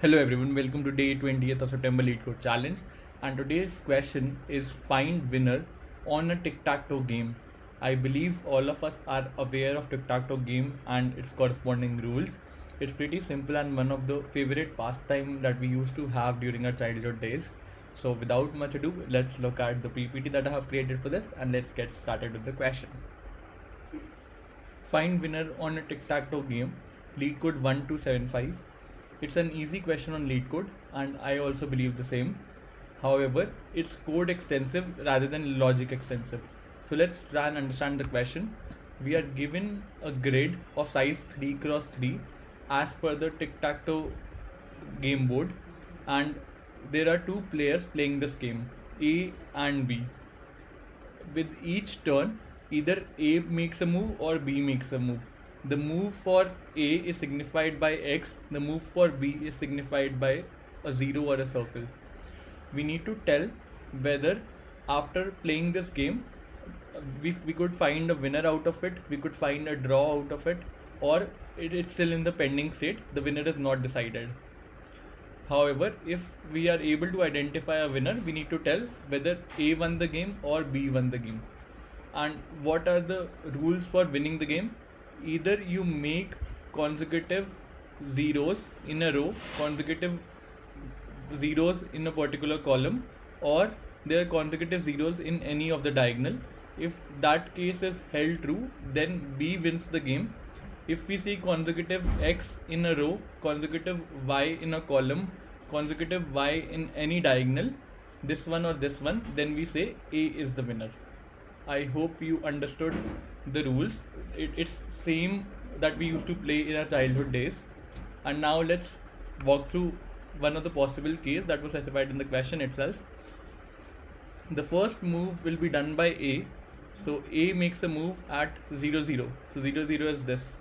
Hello everyone, welcome to day 20th of September Lead Code Challenge. And today's question is find winner on a tic-tac-toe game. I believe all of us are aware of tic-tac-toe game and its corresponding rules. It's pretty simple and one of the favorite pastime that we used to have during our childhood days. So without much ado, let's look at the PPT that I have created for this and let's get started with the question. Find winner on a tic-tac-toe game. Lead code 1275. It's an easy question on lead code, and I also believe the same. However, it's code extensive rather than logic extensive. So let's try and understand the question. We are given a grid of size 3 cross 3 as per the tic-tac-toe game board, and there are two players playing this game, A and B. With each turn, either A makes a move or B makes a move. The move for A is signified by X, the move for B is signified by a 0 or a circle. We need to tell whether after playing this game we could find a winner out of it, we could find a draw out of it, or it's still in the pending state, the winner is not decided. However, if we are able to identify a winner, we need to tell whether A won the game or B won the game. And what are the rules for winning the game? Either you make consecutive zeros in a row, consecutive zeros in a particular column, or there are consecutive zeros in any of the diagonal. If that case is held true, then B wins the game. If we see consecutive X in a row, consecutive Y in a column, consecutive Y in any diagonal, this one or this one, then we say A is the winner. I hope you understood the rules. It's same that we used to play in our childhood days. And now let's walk through one of the possible case that was specified in the question itself. The first move will be done by A. So A makes a move at 0 0. So 0 0 is this.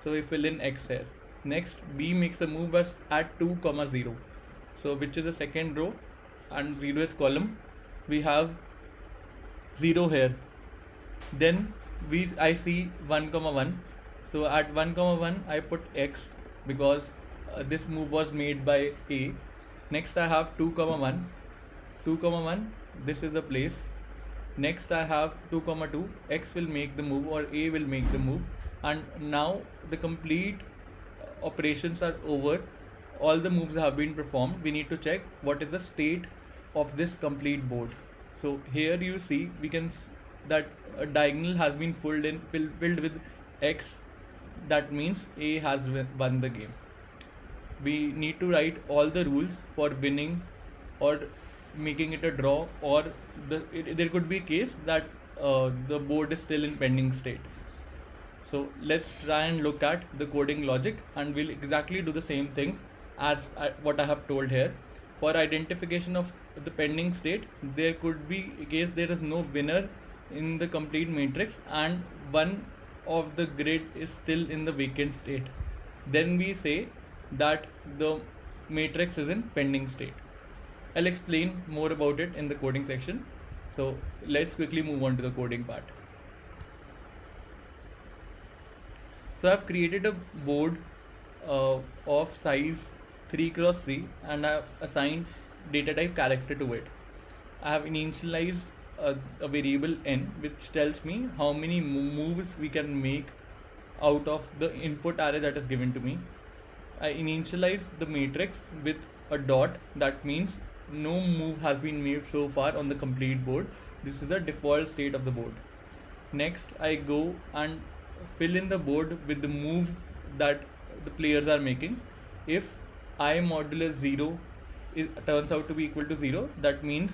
So we fill in X here. Next, B makes a move at 2 0. So which is the second row and 0th column. We have 0 here. Then I see 1 1. So at 1 1 I put X because this move was made by A. Next I have 2 1. 2 1, this is the place. Next I have 2 2. X will make the move or A will make the move, and now the complete operations are over. All the moves have been performed. We need to check what is the state of this complete board. So here you see that a diagonal has been filled with X. That means A has won the game. We need to write all the rules for winning or making it a draw, or there could be a case that the board is still in pending state. So let's try and look at the coding logic, and we'll exactly do the same things as what I have told here. For identification of the pending state, there could be a case there is no winner in the complete matrix and one of the grid is still in the vacant state. Then we say that the matrix is in pending state. I'll explain more about it in the coding section. So let's quickly move on to the coding part. So I've created a board of size 3 cross 3 and I've assigned data type character to it. I have initialized a variable n which tells me how many moves we can make out of the input array that is given to me. I initialize the matrix with a dot, that means no move has been made so far on the complete board. This is the default state of the board. Next I go and fill in the board with the moves that the players are making. If I modulus 0 turns out to be equal to 0, that means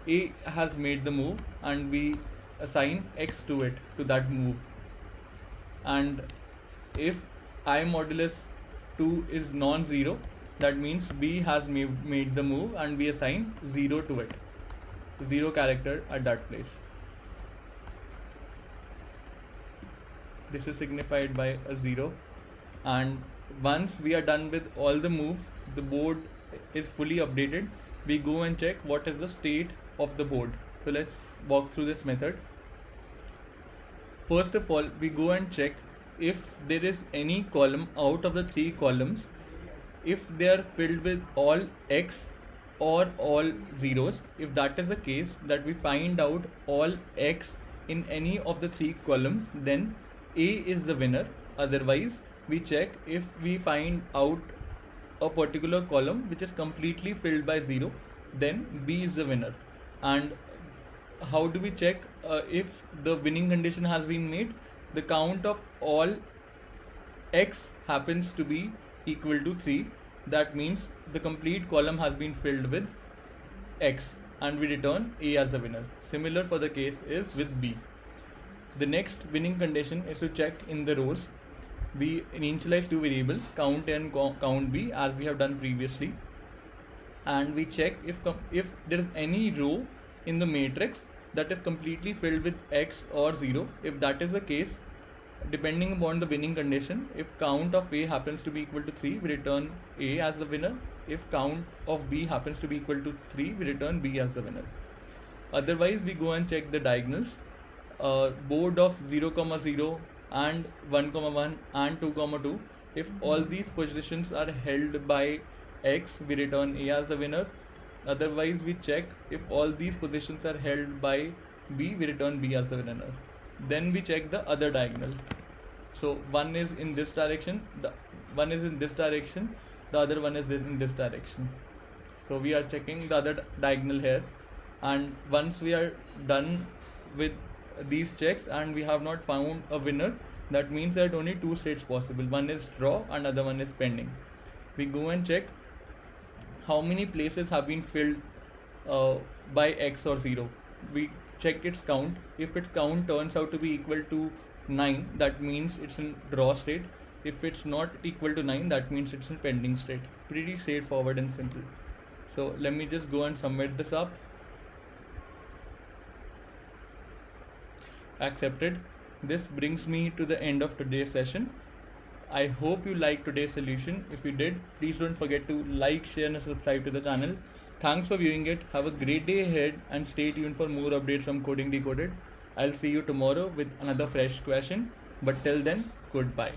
A has made the move and we assign X to it, to that move. And if I modulus 2 is non-zero, that means B has made the move and we assign 0 to it, 0 character at that place. This is signified by a 0, and once we are done with all the moves, the board is fully updated. We go and check what is the state of the board. So let's walk through this method. First of all, we go and check if there is any column out of the 3 columns if they are filled with all x or all zeros. If that is the case, that we find out all x in any of the three columns, then A is the winner. Otherwise, we check if we find out a particular column which is completely filled by 0, then B is the winner. And how do we check if the winning condition has been made? The count of all x happens to be equal to 3. That means the complete column has been filled with x, and we return A as the winner. Similar for the case is with B. The next winning condition is to check in the rows. We initialize two variables, count A and count B, as we have done previously, and we check if there is any row in the matrix that is completely filled with x or 0. If that is the case, depending upon the winning condition, if count of A happens to be equal to 3, we return A as the winner. If count of B happens to be equal to 3, we return B as the winner. Otherwise, we go and check the diagonals. Board of 0, 0 and 1, 1 and 2, 2. If all these positions are held by x, we return A as the winner. Otherwise, we check if all these positions are held by B, we return B as the winner. Then we check the other diagonal. So one is in this direction, the one is in this direction, the other one is in this direction. So we are checking the other diagonal here, and once we are done with these checks and we have not found a winner, that means there are only two states possible. One is draw and other one is pending. We go and check how many places have been filled by x or 0. We check its count. If its count turns out to be equal to 9, that means it's in draw state. If it's not equal to 9, that means it's in pending state. Pretty straightforward and simple. So let me just go and submit this up. Accepted. This brings me to the end of today's session. I hope you liked today's solution. If you did, please don't forget to like, share and subscribe to the channel. Thanks for viewing it. Have a great day ahead and stay tuned for more updates from Coding Decoded. I'll see you tomorrow with another fresh question. But till then, goodbye.